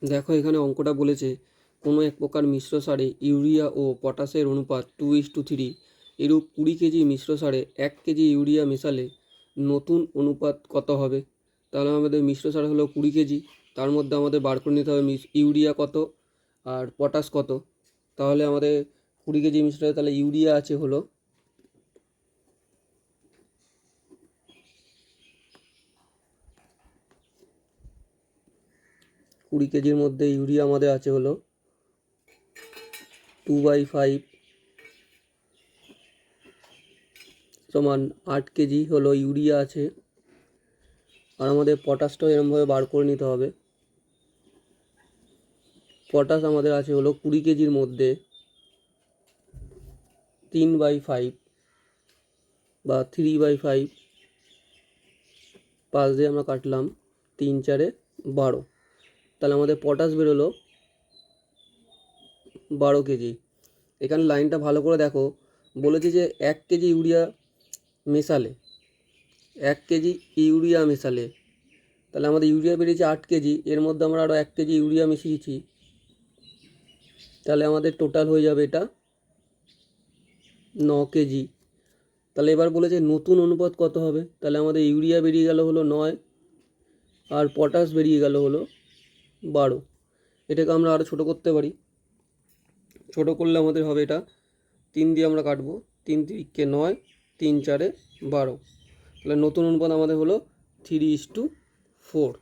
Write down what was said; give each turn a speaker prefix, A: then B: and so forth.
A: দেখো এখানে অঙ্কটা বলেছে কোনো এক প্রকার মিশ্র সারে ইউরিয়া ও পটাশের অনুপাত 2:3। এরূপ 20 কেজি মিশ্র সারে 1 কেজি ইউরিয়া মেশালে নতুন অনুপাত কত হবে? তাহলে আমাদের মিশ্র সার হলো 20 কেজি, তার মধ্যে আমাদের বার করে নিতে হবে ইউরিয়া কত আর পটাশ কত। তাহলে আমাদের 20 কেজি মিশ্র তাহলে ইউরিয়া আছে হলো 20 কেজির মধ্যে ইউরিয়া আমাদের আছে হলো 2/5 সমান 8 কেজি হলো ইউরিয়া আছে। আর আমাদের পটাশটাও এরমভাবে বার করে নিতে হবে। পটাশ আমাদের আছে হলো 20 কেজির মধ্যে 3/5 বা 3/5, 5 দিয়ে আমরা কাটলাম, 3 4 12। তাহলে আমাদের পটাশ বেরোলো 12 কেজি। এখানে লাইনটা ভালো করে দেখো, বলেছে যে 1 কেজি ইউরিয়া মেশালে 1 কেজি ইউরিয়া মেশালে, তাহলে আমাদের ইউরিয়া বেরিয়েছে 8 কেজি, এর মধ্যে আমরা আরও 1 কেজি ইউরিয়া মিশিয়েছি, তাহলে আমাদের টোটাল হয়ে যাবে এটা 9 কেজি। তাহলে এবার বলেছে নতুন অনুপাত কত হবে? তাহলে আমাদের ইউরিয়া বেরিয়ে গেল হলো 9 আর পটাশ বেরিয়ে গেল হলো 12। এটাকে আমরা আরও ছোটো করতে পারি। ছোটো করলে আমাদের হবে এটা 3 দিয়ে আমরা কাটবো, 3 3 9, 3 4 12। তাহলে নতুন অনুপাত আমাদের হলো 3:4।